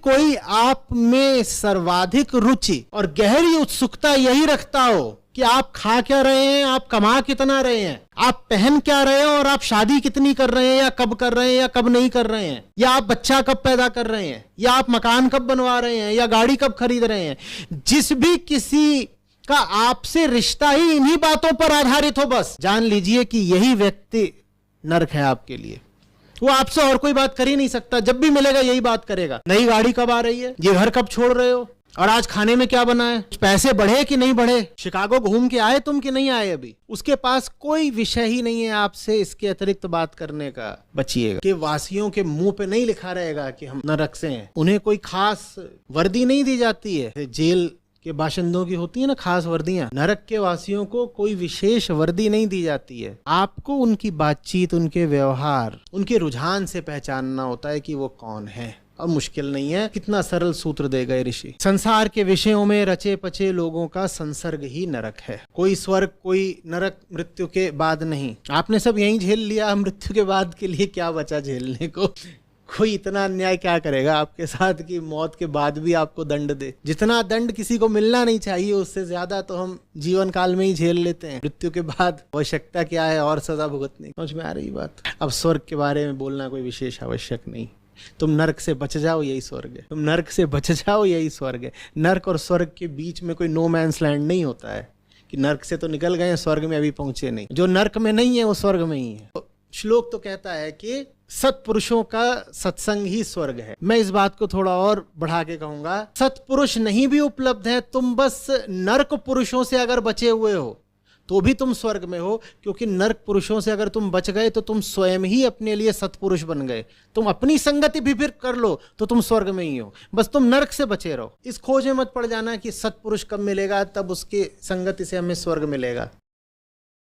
कोई आप में सर्वाधिक रुचि और गहरी उत्सुकता यही रखता हो कि आप खा क्या रहे हैं, आप कमा कितना रहे हैं, आप पहन क्या रहे हैं, और आप शादी कितनी कर रहे हैं, या कब कर रहे हैं, या कब नहीं कर रहे हैं, या आप बच्चा कब पैदा कर रहे हैं, या आप मकान कब बनवा रहे हैं, या गाड़ी कब खरीद रहे हैं। जिस भी किसी का आपसे रिश्ता ही इन्हीं बातों पर आधारित हो, बस जान लीजिए कि यही व्यक्ति नरक है आपके लिए। वो आपसे और कोई बात कर ही नहीं सकता, जब भी मिलेगा यही बात करेगा। नई गाड़ी कब आ रही है, ये घर कब छोड़ रहे हो, और आज खाने में क्या बना है, पैसे बढ़े कि नहीं बढ़े, शिकागो घूम के आए तुम कि नहीं आए अभी। उसके पास कोई विषय ही नहीं है आपसे इसके अतिरिक्त बात करने का। बचिएगा कि वासियों के मुंह पे नहीं लिखा रहेगा कि हम नरक से हैं। उन्हें कोई खास वर्दी नहीं दी जाती है, जेल के बाशिंदों की होती है ना खास वर्दियां। नरक के वासियों को कोई विशेष वर्दी नहीं दी जाती है। आपको उनकी बातचीत, उनके व्यवहार, उनके रुझान से पहचानना होता है कि वो कौन है। और मुश्किल नहीं है, कितना सरल सूत्र दे गए ऋषि। संसार के विषयों में रचे पचे लोगों का संसर्ग ही नरक है। कोई स्वर्ग कोई नरक मृत्यु के बाद नहीं। आपने सब यहीं झेल लिया, मृत्यु के बाद के लिए क्या बचा झेलने को। कोई इतना अन्याय क्या करेगा आपके साथ कि मौत के बाद भी आपको दंड दे। जितना दंड किसी को मिलना नहीं चाहिए उससे ज्यादा तो हम जीवन काल में ही झेल लेते हैं। मृत्यु के बाद आवश्यकता क्या है और सजा भुगतने। समझ में आ रही बात। अब स्वर्ग के बारे में बोलना कोई विशेष आवश्यक नहीं। तुम नरक से बच जाओ यही स्वर्ग है। तुम नरक से बच जाओ यही स्वर्ग है। नरक और स्वर्ग के बीच में कोई नो मैंस लैंड नहीं होता है कि नरक से तो निकल गए, स्वर्ग में अभी पहुंचे नहीं। जो नरक में नहीं है वो स्वर्ग में ही है। श्लोक तो कहता है कि सत्पुरुषों का सत्संग ही स्वर्ग है। मैं इस बात को थोड़ा और बढ़ा के कहूंगा, सत्पुरुष नहीं भी उपलब्ध है, तुम बस नरक पुरुषों से अगर बचे हुए हो तो भी तुम स्वर्ग में हो। क्योंकि नरक पुरुषों से अगर तुम बच गए तो तुम स्वयं ही अपने लिए सत्पुरुष बन गए। तुम अपनी संगति भी फिर कर लो तो तुम स्वर्ग में ही हो। बस तुम नरक से बचे रहो। इस खोज में मत पड़ जाना कि सत्पुरुष कब मिलेगा, तब उसकी संगति से हमें स्वर्ग मिलेगा।